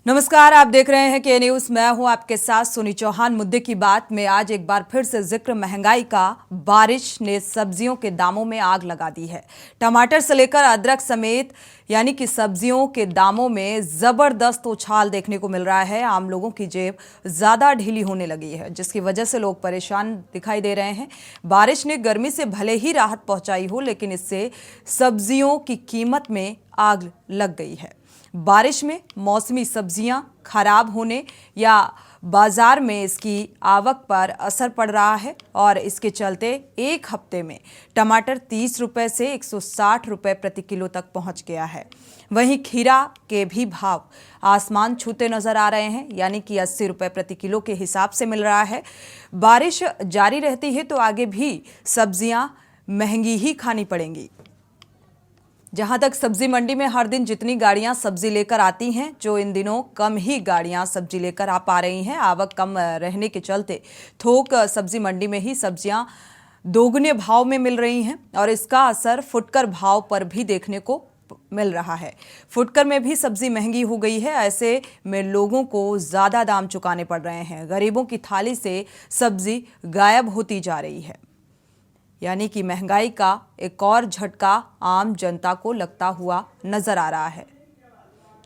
नमस्कार, आप देख रहे हैं के न्यूज। मैं हूं आपके साथ सुनी चौहान। मुद्दे की बात में आज एक बार फिर से जिक्र महंगाई का। बारिश ने सब्जियों के दामों में आग लगा दी है। टमाटर से लेकर अदरक समेत यानी कि सब्जियों के दामों में जबरदस्त उछाल देखने को मिल रहा है। आम लोगों की जेब ज्यादा ढीली होने लगी है, जिसकी वजह से लोग परेशान दिखाई दे रहे हैं। बारिश ने गर्मी से भले ही राहत पहुंचाई हो, लेकिन इससे सब्जियों की कीमत में आग लग गई है। बारिश में मौसमी सब्जियां खराब होने या बाजार में इसकी आवक पर असर पड़ रहा है और इसके चलते एक हफ्ते में टमाटर 30 रुपए से 160 रुपए प्रति किलो तक पहुंच गया है। वहीं खीरा के भी भाव आसमान छूते नजर आ रहे हैं, यानी कि 80 रुपए प्रति किलो के हिसाब से मिल रहा है। बारिश जारी रहती है तो आगे भी सब्जियां महंगी ही खानी पड़ेंगी। जहां तक सब्जी मंडी में हर दिन जितनी गाड़ियां सब्जी लेकर आती हैं, जो इन दिनों कम ही गाड़ियां सब्जी लेकर आ पा रही हैं। आवक कम रहने के चलते थोक सब्जी मंडी में ही सब्जियां दोगुने भाव में मिल रही हैं और इसका असर फुटकर भाव पर भी देखने को मिल रहा है। फुटकर में भी सब्जी महंगी हो गई है। ऐसे में लोगों को ज्यादा दाम चुकाने पड़ रहे हैं। गरीबों की थाली से सब्जी गायब होती जा रही है, यानी कि महंगाई का एक और झटका आम जनता को लगता हुआ नजर आ रहा है।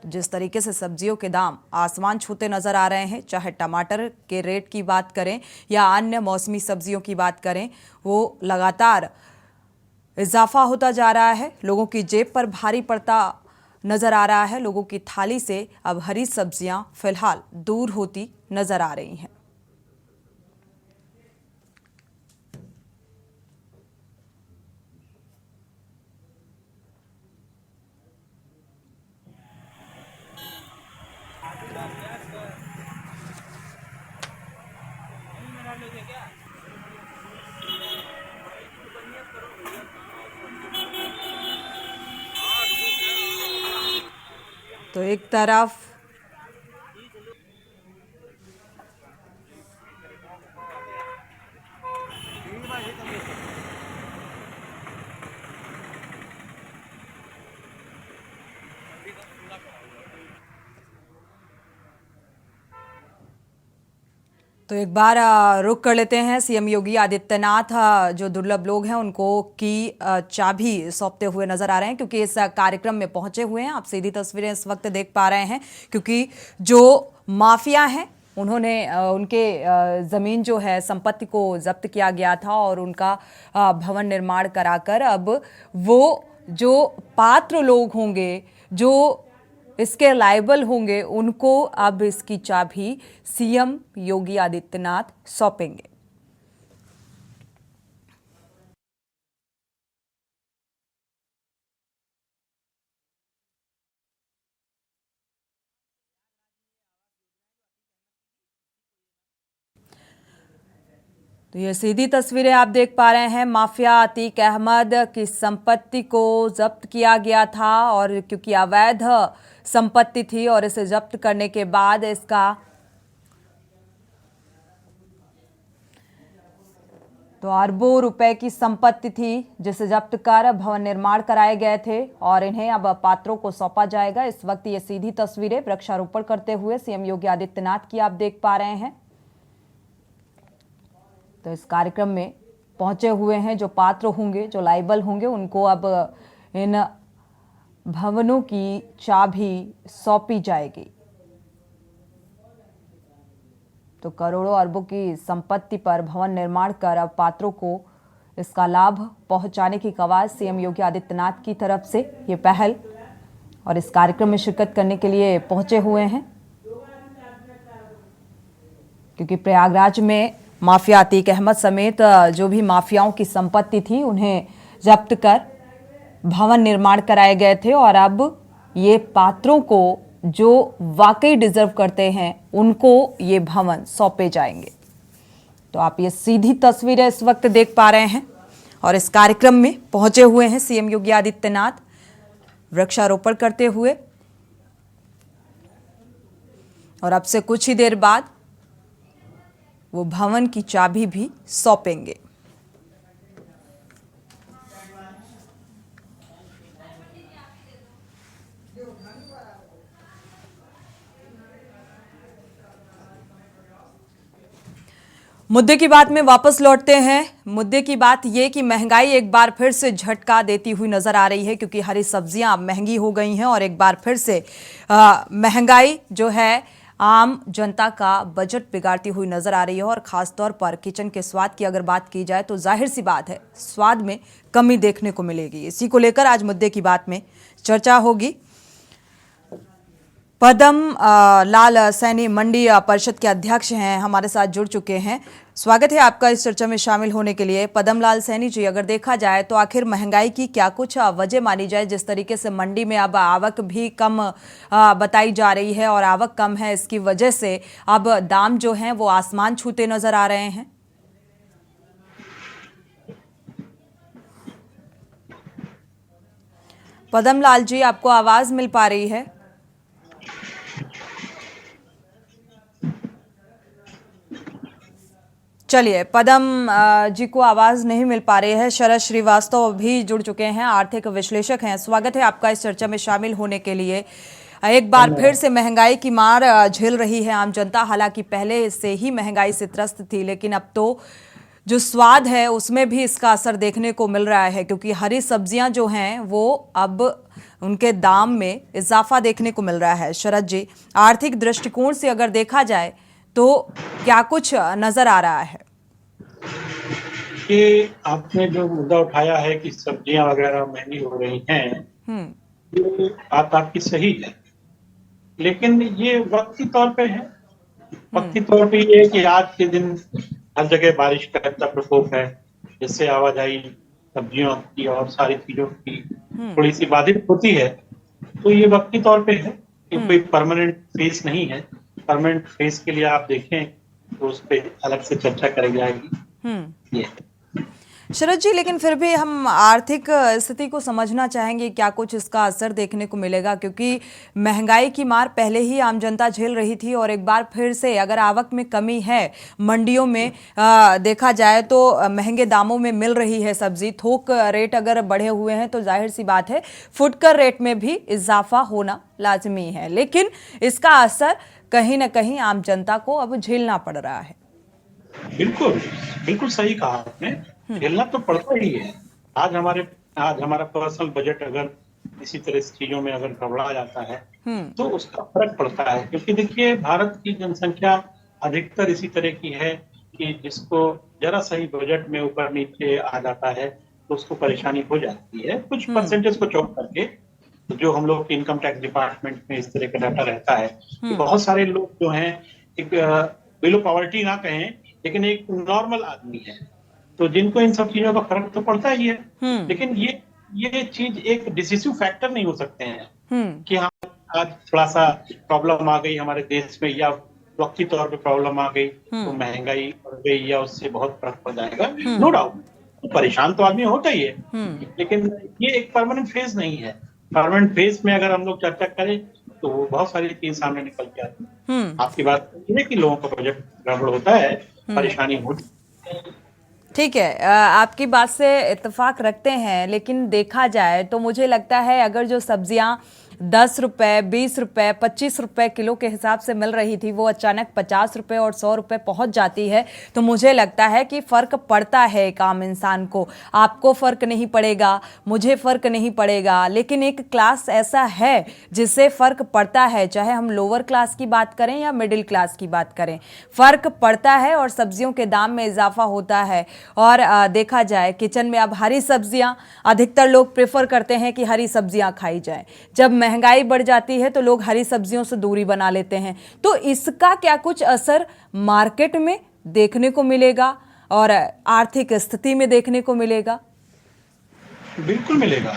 जिस तरीके से सब्जियों के दाम आसमान छूते नजर आ रहे हैं, चाहे टमाटर के रेट की बात करें या अन्य मौसमी सब्जियों की बात करें, वो लगातार इजाफा होता जा रहा है। लोगों की जेब पर भारी पड़ता नजर आ रहा है। लोगों की थाली से अब हरी सब्जियां फिलहाल दूर होती नजर आ रही हैं। तो एक तरफ तो एक बार रुक कर लेते हैं। सीएम योगी आदित्यनाथ जो दुर्लभ लोग हैं उनको की चाबी सौंपते हुए नजर आ रहे हैं, क्योंकि इस कार्यक्रम में पहुंचे हुए हैं। आप सीधी तस्वीरें इस वक्त देख पा रहे हैं, क्योंकि जो माफिया हैं उन्होंने उनके जमीन जो है संपत्ति को जब्त किया गया था और उनका भवन निर्माण कराकर अब वो जो पात्र लोग होंगे, जो इसके लायबल होंगे, उनको अब इसकी चाबी सीएम योगी आदित्यनाथ सौंपेंगे। तो ये सीधी तस्वीरें आप देख पा रहे हैं। माफिया अतीक अहमद की संपत्ति को जब्त किया गया था और क्योंकि अवैध संपत्ति थी और इसे जब्त करने के बाद इसका तो अरबों रुपए की संपत्ति थी जिसे जब्त कर भवन निर्माण कराए गए थे और इन्हें अब पात्रों को सौंपा जाएगा। इस वक्त ये सीधी तस्वीरें वृक्षारोपण करते हुए सीएम योगी आदित्यनाथ की आप देख पा रहे हैं। तो इस कार्यक्रम में पहुंचे हुए हैं जो पात्र होंगे, जो लायबल होंगे, उनको अब इन भवनों की चाबी सौंपी जाएगी। तो करोड़ों अरबों की संपत्ति पर भवन निर्माण कर अब पात्रों को इसका लाभ पहुंचाने की कवायद सीएम योगी आदित्यनाथ की तरफ से ये पहल और इस कार्यक्रम में शिरकत करने के लिए पहुंचे हुए हैं, क्योंकि प्रयागराज में माफिया अतीक अहमद समेत जो भी माफियाओं की संपत्ति थी उन्हें जब्त कर भवन निर्माण कराए गए थे और अब ये पात्रों को जो वाकई डिजर्व करते हैं उनको ये भवन सौंपे जाएंगे। तो आप ये सीधी तस्वीरें इस वक्त देख पा रहे हैं और इस कार्यक्रम में पहुंचे हुए हैं सीएम योगी आदित्यनाथ वृक्षारोपण करते हुए और अब से कुछ ही देर बाद वो भवन की चाबी भी सौंपेंगे। मुद्दे की बात में वापस लौटते हैं। मुद्दे की बात ये कि महंगाई एक बार फिर से झटका देती हुई नजर आ रही है, क्योंकि हरी सब्जियां अब महंगी हो गई हैं और एक बार फिर से महंगाई जो है आम जनता का बजट बिगाड़ती हुई नजर आ रही है। और खासतौर पर किचन के स्वाद की अगर बात की जाए तो जाहिर सी बात है, स्वाद में कमी देखने को मिलेगी। इसी को लेकर आज मुद्दे की बात में चर्चा होगी। पदम लाल सैनी मंडी परिषद के अध्यक्ष हैं, हमारे साथ जुड़ चुके हैं। स्वागत है आपका इस चर्चा में शामिल होने के लिए। पदम लाल सैनी जी, अगर देखा जाए तो आखिर महंगाई की क्या कुछ वजह मानी जाए, जिस तरीके से मंडी में अब आवक भी कम बताई जा रही है और आवक कम है, इसकी वजह से अब दाम जो हैं वो आसमान छूते नजर आ रहे हैं। पदम लाल जी, आपको आवाज मिल पा रही है? चलिए, पदम जी को आवाज नहीं मिल पा रही है। शरद श्रीवास्तव भी जुड़ चुके हैं, आर्थिक विश्लेषक हैं। स्वागत है आपका इस चर्चा में शामिल होने के लिए। एक बार फिर से महंगाई की मार झेल रही है आम जनता। हालांकि पहले से ही महंगाई से त्रस्त थी, लेकिन अब तो जो स्वाद है उसमें भी इसका असर देखने को मिल रहा है, क्योंकि हरी सब्जियां जो हैं वो अब उनके दाम में इजाफा देखने को मिल रहा है। शरद जी, आर्थिक दृष्टिकोण से अगर देखा जाए तो क्या कुछ नजर आ रहा है? कि आपने जो मुद्दा उठाया है कि सब्जियां वगैरह महंगी हो रही हैं, ये बात आपकी सही है, लेकिन ये वक्ती तौर पे है। वक्ती तौर पे ये है कि आज के दिन हर जगह बारिश का इतना प्रकोप है, जिससे आवाजाही सब्जियों की और सारी चीजों की थोड़ी सी बाधित होती है। तो ये वक्ती तौर पे है, ये कोई परमानेंट फेस नहीं है। परमानेंट फेस के लिए आप देखें तो उस पर अलग से चर्चा करी जाएगी। ये शरद जी, लेकिन फिर भी हम आर्थिक स्थिति को समझना चाहेंगे, क्या कुछ इसका असर देखने को मिलेगा, क्योंकि महंगाई की मार पहले ही आम जनता झेल रही थी और एक बार फिर से अगर आवक में कमी है, मंडियों में देखा जाए तो महंगे दामों में मिल रही है सब्जी, थोक रेट अगर बढ़े हुए हैं तो जाहिर सी बात है फुटकर रेट में भी इजाफा होना लाजमी है, लेकिन इसका असर कहीं ना कहीं आम जनता को अब झेलना पड़ रहा है। बिल्कुल बिल्कुल सही कहा आपने, झेलना तो पड़ता ही है। आज हमारा पर्सनल बजट अगर इसी तरह से चीजों में अगर गड़बड़ा जाता है तो उसका फर्क पड़ता है, क्योंकि देखिए भारत की जनसंख्या अधिकतर इसी तरह की है कि जिसको जरा सही बजट में ऊपर नीचे आ जाता है तो उसको परेशानी हो जाती है। कुछ परसेंटेज को चौक करके, तो जो हम लोग इनकम टैक्स डिपार्टमेंट में इस तरह का डाटा रहता है कि बहुत सारे लोग जो हैं एक बिलो पॉवर्टी ना कहें, लेकिन एक नॉर्मल आदमी है, तो जिनको इन सब चीजों का फर्क तो पड़ता ही है। लेकिन ये चीज एक डिसिसिव फैक्टर नहीं हो सकते हैं कि हाँ आज थोड़ा सा प्रॉब्लम आ गई हमारे देश में या वक्ती तौर पे प्रॉब्लम आ गई तो महंगाई बढ़ गई या उससे बहुत फर्क पड़ जाएगा। नो डाउट, तो परेशान तो आदमी होता ही है, लेकिन ये एक परमानेंट फेज नहीं है। परमानेंट फेज में अगर हम लोग चर्चा करें तो बहुत सारी चीज सामने निकल के आती है। आपकी बात है कि लोगों का बजट गड़बड़ होता है, परेशानी होती है। ठीक है, आपकी बात से इत्तेफाक रखते हैं, लेकिन देखा जाए तो मुझे लगता है अगर जो सब्जियां 10 रुपए, 20 रुपए, 25 रुपए किलो के हिसाब से मिल रही थी वो अचानक 50 रुपए और 100 रुपए पहुंच जाती है, तो मुझे लगता है कि फर्क पड़ता है एक आम इंसान को। आपको फर्क नहीं पड़ेगा, मुझे फर्क नहीं पड़ेगा, लेकिन एक क्लास ऐसा है जिससे फर्क पड़ता है, चाहे हम लोअर क्लास की बात करें या मिडिल क्लास की बात करें, फर्क पड़ता है और सब्जियों के दाम में इजाफा होता है। और देखा जाए किचन में अब हरी सब्जियां, अधिकतर लोग प्रेफर करते हैं कि हरी सब्जियां खाई जाएं। जब महंगाई बढ़ जाती है तो लोग हरी सब्जियों से दूरी बना लेते हैं, तो इसका क्या कुछ असर मार्केट में देखने को मिलेगा और आर्थिक स्थिति में देखने को मिलेगा? बिल्कुल मिलेगा,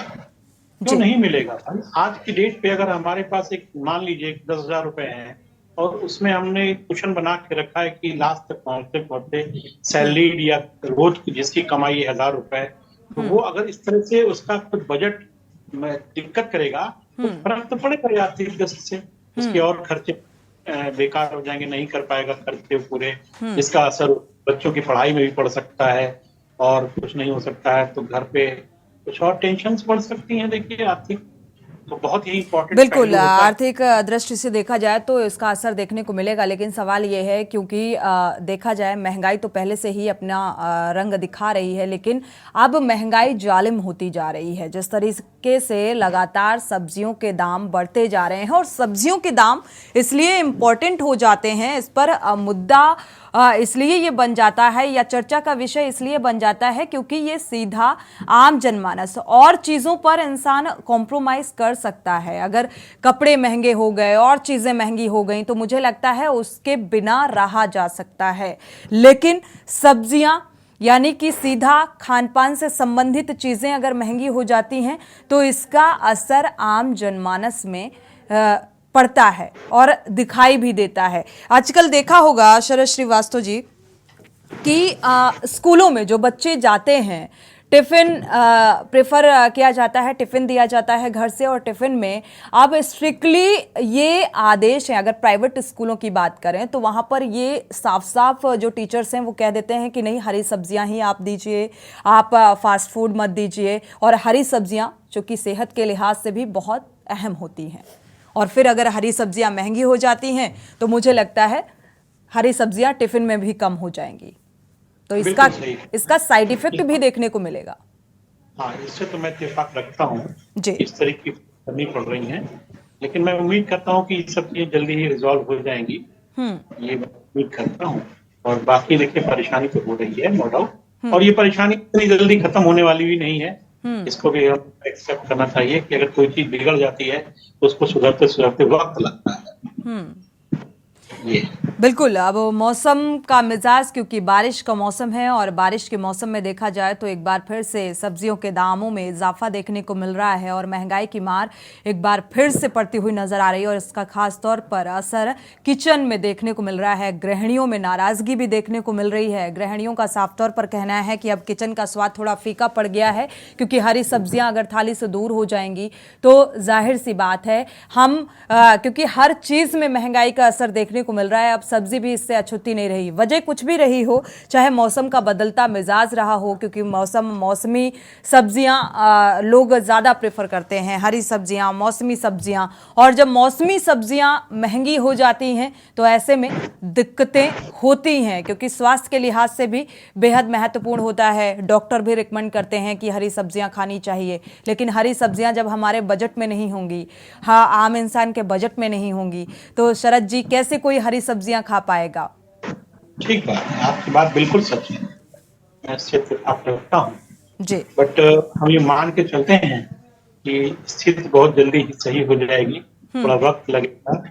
क्यों नहीं मिलेगा। आज की डेट पे अगर हमारे पास एक मान लीजिए 10,000 रुपए हैं और उसमें हमने कुशन बना के रखा है कि लास्ट तक पहुंचते पहुंचते सैलरीड या रोज की जिसकी कमाई है 1,000 रुपए, तो वो अगर इस तरह से उसका कुछ बजट में दिक्कत करेगा तो फर्क तो पड़ेगा आर्थिक दृष्टि से। उसके और खर्चे बेकार हो जाएंगे, नहीं कर पाएगा खर्चे पूरे, जिसका असर बच्चों की पढ़ाई में भी पड़ सकता है और कुछ नहीं हो सकता है तो घर पे कुछ और टेंशन बढ़ सकती हैं। देखिए आर्थिक तो बहुत ही इम्पोर्टेंट बिल्कुल, आर्थिक दृष्टि से देखा जाए तो इसका असर देखने को मिलेगा, लेकिन सवाल ये है क्योंकि देखा जाए महंगाई तो पहले से ही अपना रंग दिखा रही है, लेकिन अब महंगाई जालिम होती जा रही है। जिस तरीके से लगातार सब्जियों के दाम बढ़ते जा रहे हैं और सब्जियों के दाम इसलिए इम्पोर्टेंट हो जाते हैं, इस पर मुद्दा इसलिए ये बन जाता है या चर्चा का विषय इसलिए बन जाता है क्योंकि ये सीधा आम जनमानस और चीज़ों पर इंसान कॉम्प्रोमाइज़ कर सकता है। अगर कपड़े महंगे हो गए और चीज़ें महंगी हो गई तो मुझे लगता है उसके बिना रहा जा सकता है, लेकिन सब्जियां यानी कि सीधा खान पान से संबंधित चीज़ें अगर महंगी हो जाती हैं तो इसका असर आम जनमानस में पड़ता है और दिखाई भी देता है। आजकल देखा होगा शरद श्रीवास्तव जी कि स्कूलों में जो बच्चे जाते हैं टिफ़िन प्रेफर किया जाता है, टिफ़िन दिया जाता है घर से, और टिफ़िन में अब स्ट्रिक्टली ये आदेश है। अगर प्राइवेट स्कूलों की बात करें तो वहाँ पर ये साफ साफ जो टीचर्स हैं वो कह देते हैं कि नहीं, हरी सब्जियाँ ही आप दीजिए, आप फास्ट फूड मत दीजिए, और हरी सब्जियाँ जो कि सेहत के लिहाज से भी बहुत अहम होती हैं। और फिर अगर हरी सब्जियां महंगी हो जाती हैं तो मुझे लगता है हरी सब्जियां टिफिन में भी कम हो जाएंगी, तो इसका साइड इफेक्ट भी देखने को मिलेगा। हाँ, इससे तो मैं इत्तेफाक रखता हूँ जी, इस तरह की करनी पड़ रही हैं, लेकिन मैं उम्मीद करता हूँ कि ये सब चीजें जल्दी ही रिजॉल्व हो जाएंगी, ये मैं उम्मीद करता हूँ। और बाकी देखिए परेशानी तो हो रही है नो डाउट, और ये परेशानी इतनी जल्दी खत्म होने वाली भी नहीं है। इसको भी हम एक्सेप्ट करना चाहिए कि अगर कोई चीज बिगड़ जाती है तो उसको सुधरते सुधरते वक्त लगता है। ये बिल्कुल। अब मौसम का मिजाज, क्योंकि बारिश का मौसम है और बारिश के मौसम में देखा जाए तो एक बार फिर से सब्जियों के दामों में इजाफा देखने को मिल रहा है और महंगाई की मार एक बार फिर से पड़ती हुई नजर आ रही है, और इसका खास तौर पर असर किचन में देखने को मिल रहा है। गृहिणियों में नाराजगी भी देखने को मिल रही है। गृहिणियों का साफ तौर पर कहना है कि अब किचन का स्वाद थोड़ा फीका पड़ गया है, क्योंकि हरी सब्जियां अगर थाली से दूर हो जाएंगी तो जाहिर सी बात है क्योंकि हर चीज में महंगाई का असर देखने को मिल रहा है, अब सब्जी भी इससे अछूती नहीं रही। वजह कुछ भी रही हो, चाहे मौसम का बदलता मिजाज रहा हो, क्योंकि मौसमी सब्जियां लोग ज़्यादा प्रेफर करते हैं, हरी सब्जियां, मौसमी सब्जियां, और जब मौसमी सब्जियां महंगी हो जाती हैं तो ऐसे में दिक्कतें होती हैं, क्योंकि स्वास्थ्य के लिहाज से भी बेहद महत्वपूर्ण होता है। डॉक्टर भी रिकमेंड करते हैं कि हरी सब्जियां खानी चाहिए, लेकिन हरी सब्जियां जब हमारे बजट में नहीं होंगी, हाँ आम इंसान के बजट में नहीं होंगी, तो शरद जी कैसे कोई हरी सब्जियां खा पाएगा? ठीक बात है, आपकी बात बिल्कुल सच है, मैं इससे इत्तेफाक रखता हूँ जी, बट हम ये मान के चलते हैं कि स्थिति बहुत जल्दी ही सही हो जाएगी, थोड़ा वक्त लगेगा,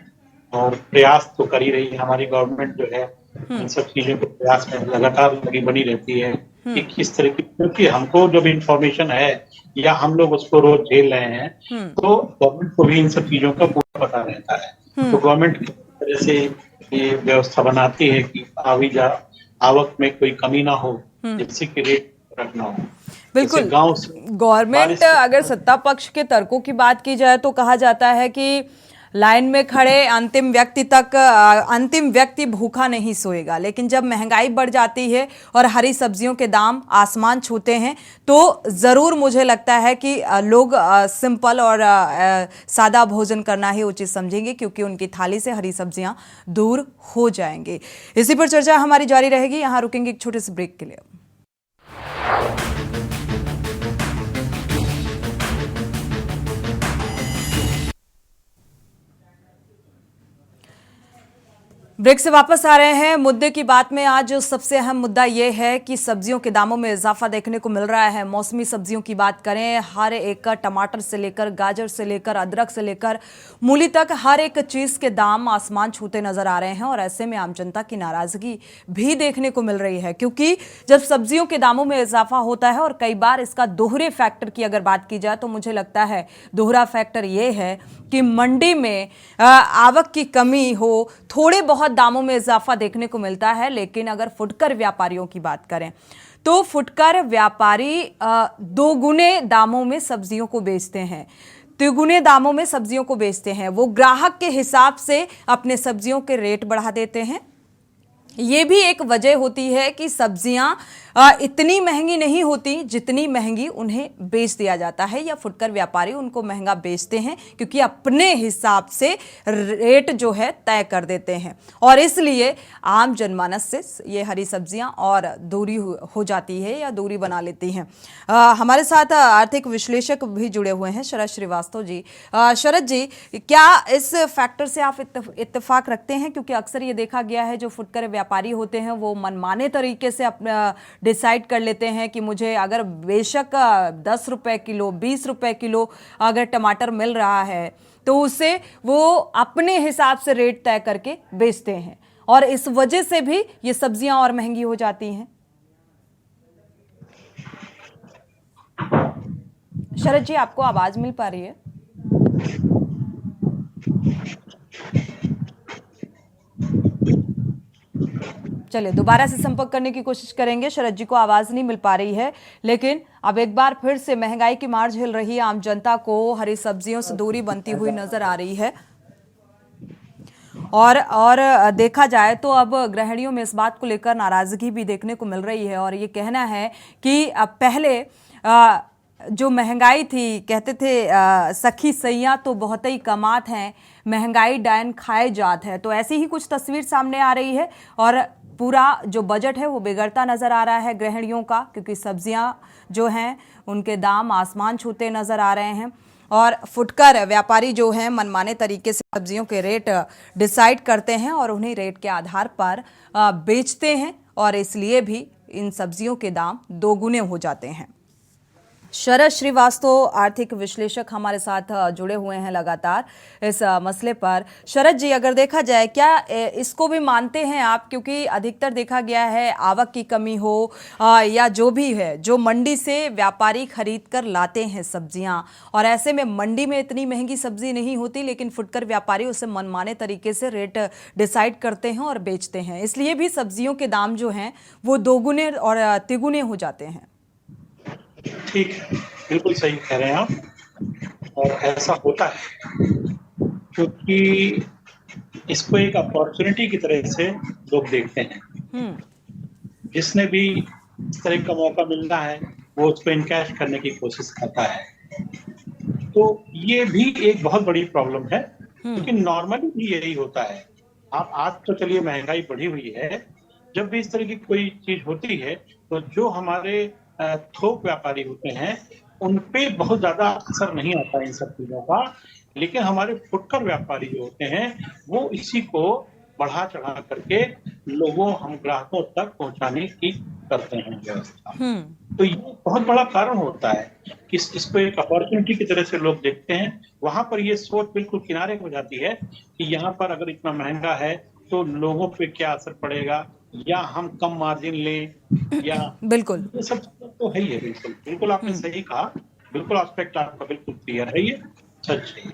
और प्रयास तो कर ही रही है हमारी गवर्नमेंट जो है, इन सब चीजों के प्रयास में लगातार लगी बनी रहती है कि किस तरह की, क्योंकि हमको जब इंफॉर्मेशन है या हम लोग उसको रोज झेल रहे हैं तो गवर्नमेंट को भी इन सब चीजों का पूरा पता रहता है। तो गवर्नमेंट किस तरह से ये व्यवस्था बनाती है कि आवक में कोई कमी ना हो, जिससे कि रेट रखना हो। बिल्कुल। गांव से गवर्नमेंट अगर सत्ता पक्ष के तर्कों की बात की जाए तो कहा जाता है कि लाइन में खड़े अंतिम व्यक्ति भूखा नहीं सोएगा, लेकिन जब महंगाई बढ़ जाती है और हरी सब्जियों के दाम आसमान छूते हैं तो ज़रूर मुझे लगता है कि लोग सिंपल और सादा भोजन करना ही उचित समझेंगे, क्योंकि उनकी थाली से हरी सब्जियां दूर हो जाएंगी। इसी पर चर्चा हमारी जारी रहेगी, यहाँ रुकेंगे एक छोटे से ब्रेक के लिए। ब्रेक से वापस आ रहे हैं। मुद्दे की बात में आज सबसे अहम मुद्दा यह है कि सब्जियों के दामों में इजाफा देखने को मिल रहा है। मौसमी सब्जियों की बात करें, हर एक टमाटर से लेकर गाजर से लेकर अदरक से लेकर मूली तक हर एक चीज के दाम आसमान छूते नजर आ रहे हैं, और ऐसे में आम जनता की नाराजगी भी देखने को मिल रही है, क्योंकि जब सब्जियों के दामों में इजाफा होता है, और कई बार इसका दोहरे फैक्टर की अगर बात की जाए तो मुझे लगता है दोहरा फैक्टर यह है कि मंडी में आवक की कमी हो, थोड़े बहुत दामों में इजाफा देखने को मिलता है, लेकिन अगर फुटकर व्यापारियों की बात करें तो फुटकर व्यापारी दोगुने दामों में सब्जियों को बेचते हैं, तिगुने दामों में सब्जियों को बेचते हैं। वो ग्राहक के हिसाब से अपने सब्जियों के रेट बढ़ा देते हैं। ये भी एक वजह होती है कि सब्जियां इतनी महंगी नहीं होती जितनी महंगी उन्हें बेच दिया जाता है, या फुटकर व्यापारी उनको महंगा बेचते हैं क्योंकि अपने हिसाब से रेट जो है तय कर देते हैं, और इसलिए आम जनमानस से ये हरी सब्जियां और दूरी हो जाती है या दूरी बना लेती हैं। हमारे साथ आर्थिक विश्लेषक भी जुड़े हुए हैं, शरद श्रीवास्तव जी। शरद जी, क्या इस फैक्टर से आप इत्तेफाक रखते हैं? क्योंकि अक्सर ये देखा गया है जो फुटकर व्यापारी होते हैं वो मनमाने तरीके से अपना डिसाइड कर लेते हैं कि मुझे अगर बेशक 10 रुपए किलो 20 रुपए किलो अगर टमाटर मिल रहा है तो उसे वो अपने हिसाब से रेट तय करके बेचते हैं, और इस वजह से भी ये सब्जियां और महंगी हो जाती हैं। शरद जी, आपको आवाज मिल पा रही है? चलिए दोबारा से संपर्क करने की कोशिश करेंगे। शरद जी को आवाज नहीं मिल पा रही है, लेकिन अब एक बार फिर से महंगाई की मार झेल रही आम जनता को हरी सब्जियों से दूरी बनती हुई नजर आ रही है। और देखा जाए तो अब गृहिणियों में इस बात को लेकर नाराजगी भी देखने को मिल रही है, और ये कहना है कि अब पहले जो महंगाई थी, कहते थे सखी सैया तो बहुत ही कमात हैं, महंगाई डायन खाए जात है, तो ऐसी ही कुछ तस्वीर सामने आ रही है, और पूरा जो बजट है वो बिगड़ता नजर आ रहा है गृहिणियों का, क्योंकि सब्जियां जो हैं उनके दाम आसमान छूते नजर आ रहे हैं, और फुटकर व्यापारी जो हैं मनमाने तरीके से सब्जियों के रेट डिसाइड करते हैं और उन्हीं रेट के आधार पर बेचते हैं, और इसलिए भी इन सब्जियों के दाम दोगुने हो जाते हैं। शरद श्रीवास्तव आर्थिक विश्लेषक हमारे साथ जुड़े हुए हैं लगातार इस मसले पर। शरद जी, अगर देखा जाए, क्या इसको भी मानते हैं आप, क्योंकि अधिकतर देखा गया है आवक की कमी हो या जो भी है, जो मंडी से व्यापारी खरीद कर लाते हैं सब्जियां, और ऐसे में मंडी में इतनी महंगी सब्जी नहीं होती, लेकिन फुटकर व्यापारी उसे मनमाने तरीके से रेट डिसाइड करते हैं और बेचते हैं, इसलिए भी सब्जियों के दाम जो हैं वो दोगुने और तिगुने हो जाते हैं। ठीक है, बिल्कुल सही कह रहे हैं आप, और ऐसा होता है क्योंकि इसको एक अपॉर्चुनिटी की तरह से लोग देखते हैं। जिसने भी इस तरह का मौका मिलता है वो उसको इनकैश करने की कोशिश करता है, तो ये भी एक बहुत बड़ी प्रॉब्लम है, क्योंकि नॉर्मली भी यही होता है। आप आज तो चलिए महंगाई बढ़ी हुई है, जब भी इस तरह की कोई चीज होती है तो जो हमारे थोक व्यापारी होते हैं उन पे बहुत ज्यादा असर नहीं आता इन सब चीजों का, लेकिन हमारे फुटकर व्यापारी जो होते हैं वो इसी को बढ़ा चढ़ा करके लोगों, हम ग्राहकों तक पहुंचाने की करते हैं व्यवस्था। तो ये बहुत बड़ा कारण होता है कि इसको एक अपॉर्चुनिटी की तरह से लोग देखते हैं। वहां पर ये सोच बिल्कुल किनारे हो जाती है कि यहाँ पर अगर इतना महंगा है तो लोगों पे क्या असर पड़ेगा, या हम कम मार्जिन लें, या बिल्कुल, ये सब तो है ही है। बिल्कुल बिल्कुल आपने सही कहा, बिल्कुल एस्पेक्ट आपका बिल्कुल क्लियर है, ये सच है।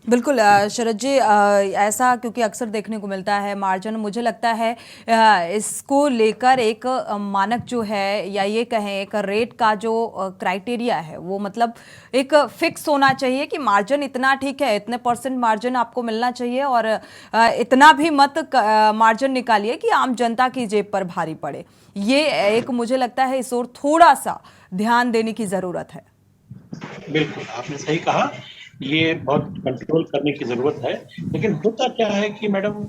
बिल्कुल शरद जी, ऐसा क्योंकि अक्सर देखने को मिलता है मार्जिन, मुझे लगता है इसको लेकर एक मानक जो है, या ये कहें एक रेट का जो क्राइटेरिया है, वो मतलब एक फिक्स होना चाहिए कि मार्जिन इतना ठीक है, इतने % मार्जिन आपको मिलना चाहिए, और इतना भी मत मार्जिन निकालिए कि आम जनता की जेब पर भारी पड़े। ये एक मुझे लगता है इस ओर थोड़ा सा ध्यान देने की जरूरत है। बिल्कुल आपने सही कहा, ये बहुत कंट्रोल करने की जरूरत है। लेकिन होता क्या है कि मैडम,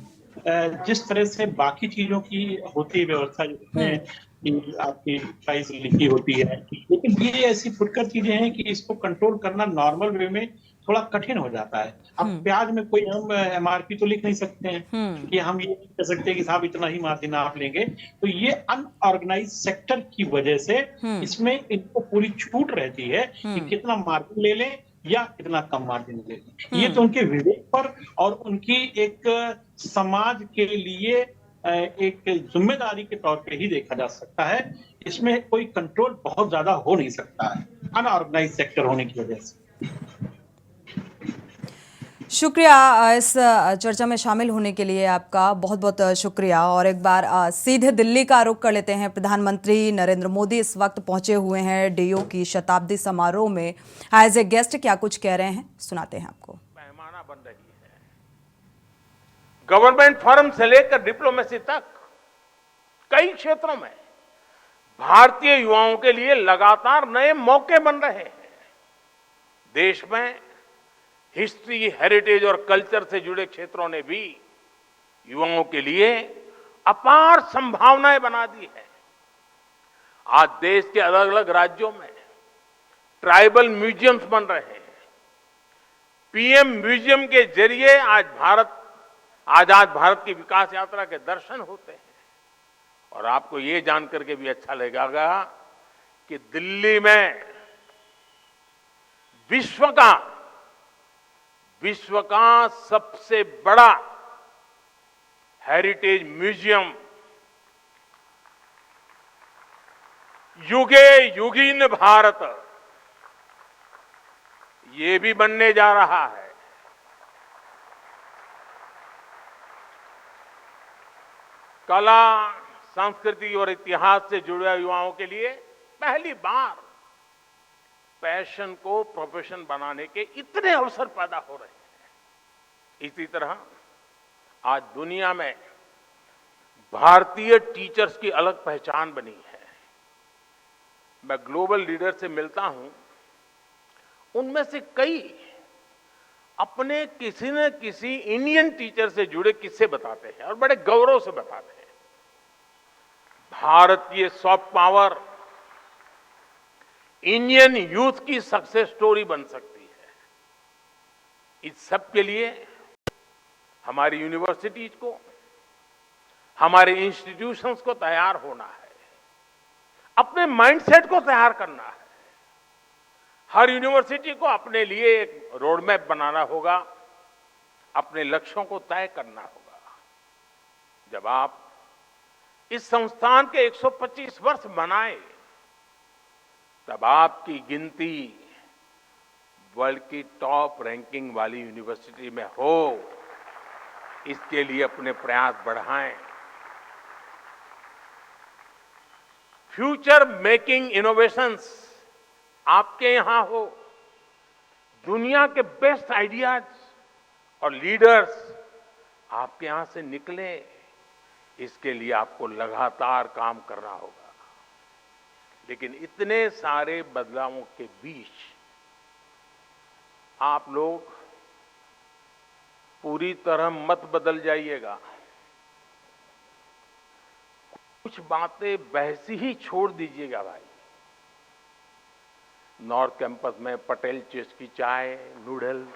जिस तरह से बाकी चीजों की होती है व्यवस्था, जिसमें कि आपकी प्राइस लिखी होती है, लेकिन ये ऐसी फुटकर चीजें हैं कि इसको कंट्रोल करना नॉर्मल वे में थोड़ा कठिन हो जाता है। अब प्याज में कोई हम MRP तो लिख नहीं सकते हैं कि हम ये नहीं कह सकते कि साहब इतना ही मार्जिन आप लेंगे, तो ये अनऑर्गेनाइज सेक्टर की वजह से इसमें इनको पूरी छूट रहती है कि कितना मार्जिन ले लें या कितना कम मार्जिन ले लें। ये तो उनके विवेक पर और उनकी एक समाज के लिए एक जिम्मेदारी के तौर पे ही देखा जा सकता है। इसमें कोई कंट्रोल बहुत ज्यादा हो नहीं सकता है, अनऑर्गेनाइज सेक्टर होने की वजह से। शुक्रिया इस चर्चा में शामिल होने के लिए, आपका बहुत बहुत शुक्रिया। और एक बार सीधे दिल्ली का रुख कर लेते हैं। प्रधानमंत्री नरेंद्र मोदी इस वक्त पहुंचे हुए हैं DO की शताब्दी समारोह में एज ए गेस्ट। क्या कुछ कह रहे हैं, सुनाते हैं आपको। पैमाना बन रही है, गवर्नमेंट फर्म से लेकर डिप्लोमेसी तक कई क्षेत्रों में भारतीय युवाओं के लिए लगातार नए मौके बन रहे हैं। देश में हिस्ट्री, हेरिटेज और कल्चर से जुड़े क्षेत्रों ने भी युवाओं के लिए अपार संभावनाएं बना दी है। आज देश के अलग अलग राज्यों में ट्राइबल म्यूजियम्स बन रहे हैं। पीएम म्यूजियम के जरिए आजाद भारत की विकास यात्रा के दर्शन होते हैं। और आपको ये जानकर के भी अच्छा लगेगा कि दिल्ली में विश्व का सबसे बड़ा हेरिटेज म्यूजियम युगे युगीन भारत ये भी बनने जा रहा है। कला, संस्कृति और इतिहास से जुड़े युवाओं के लिए पहली बार पैशन को प्रोफेशन बनाने के इतने अवसर पैदा हो रहे हैं। इसी तरह आज दुनिया में भारतीय टीचर्स की अलग पहचान बनी है। मैं ग्लोबल लीडर से मिलता हूं, उनमें से कई अपने किसी न किसी इंडियन टीचर से जुड़े किस्से बताते हैं और बड़े गौरव से बताते हैं। भारतीय सॉफ्ट पावर इंडियन यूथ की सक्सेस स्टोरी बन सकती है। इस सब के लिए हमारी यूनिवर्सिटीज को, हमारे इंस्टीट्यूशंस को तैयार होना है, अपने माइंडसेट को तैयार करना है। हर यूनिवर्सिटी को अपने लिए एक रोड मैप बनाना होगा, अपने लक्ष्यों को तय करना होगा। जब आप इस संस्थान के 125 वर्ष मनाए, तब आपकी गिनती वर्ल्ड की टॉप रैंकिंग वाली यूनिवर्सिटी में हो, इसके लिए अपने प्रयास बढ़ाएं। फ्यूचर मेकिंग इनोवेशंस आपके यहां हो, दुनिया के बेस्ट आइडियाज और लीडर्स आपके यहां से निकले, इसके लिए आपको लगातार काम करना होगा। लेकिन इतने सारे बदलावों के बीच आप लोग पूरी तरह मत बदल जाइएगा। कुछ बातें वैसी ही छोड़ दीजिएगा भाई। नॉर्थ कैंपस में पटेल चेस की चाय, नूडल्स,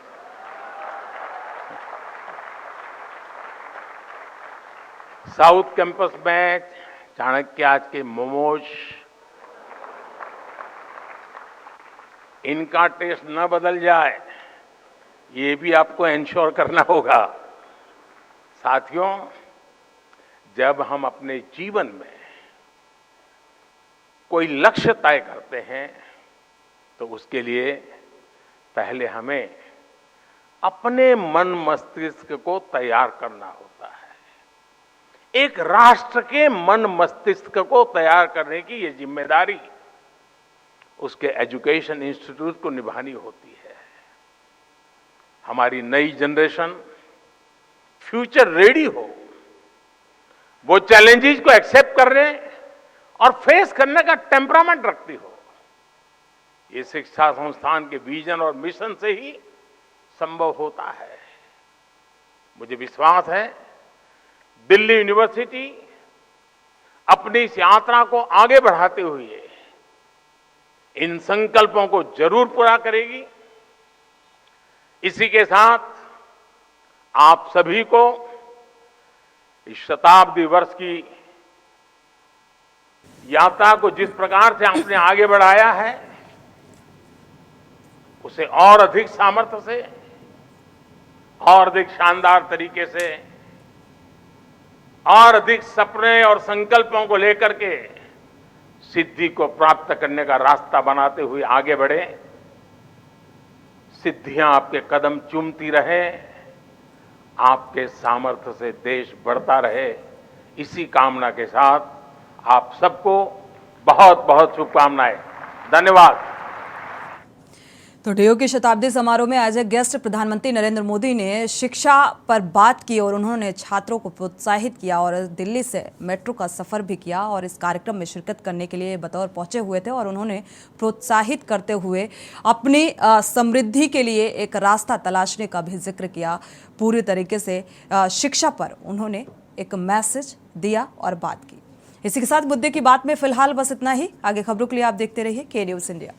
साउथ कैंपस में चाणक्य आज के मोमोज, इनका टेस्ट न बदल जाए, ये भी आपको इंश्योर करना होगा। साथियों, जब हम अपने जीवन में कोई लक्ष्य तय करते हैं तो उसके लिए पहले हमें अपने मन मस्तिष्क को तैयार करना होता है। एक राष्ट्र के मन मस्तिष्क को तैयार करने की ये जिम्मेदारी उसके एजुकेशन इंस्टीट्यूट को निभानी होती है। हमारी नई जनरेशन फ्यूचर रेडी हो, वो चैलेंजेस को एक्सेप्ट करने और फेस करने का टेम्परामेंट रखती हो। ये शिक्षा संस्थान के विजन और मिशन से ही संभव होता है। मुझे विश्वास है दिल्ली यूनिवर्सिटी अपनी इस यात्रा को आगे बढ़ाते हुए इन संकल्पों को जरूर पूरा करेगी। इसी के साथ आप सभी को इस शताब्दी वर्ष की यात्रा को जिस प्रकार से आपने आगे बढ़ाया है, उसे और अधिक सामर्थ्य से और अधिक शानदार तरीके से और अधिक सपने और संकल्पों को लेकर के सिद्धि को प्राप्त करने का रास्ता बनाते हुए आगे बढ़े। सिद्धियां आपके कदम चूमती रहे, आपके सामर्थ्य से देश बढ़ता रहे। इसी कामना के साथ आप सबको बहुत बहुत शुभकामनाएं। धन्यवाद। तो डीयू की शताब्दी समारोह में एज ए गेस्ट प्रधानमंत्री नरेंद्र मोदी ने शिक्षा पर बात की और उन्होंने छात्रों को प्रोत्साहित किया और दिल्ली से मेट्रो का सफर भी किया और इस कार्यक्रम में शिरकत करने के लिए बतौर पहुंचे हुए थे और उन्होंने प्रोत्साहित करते हुए अपनी समृद्धि के लिए एक रास्ता तलाशने का भी जिक्र किया। पूरी तरीके से शिक्षा पर उन्होंने एक मैसेज दिया और बात की। इसी के साथ मुद्दे की बात में फिलहाल बस इतना ही। आगे खबरों के लिए आप देखते रहिए के न्यूज़ इंडिया।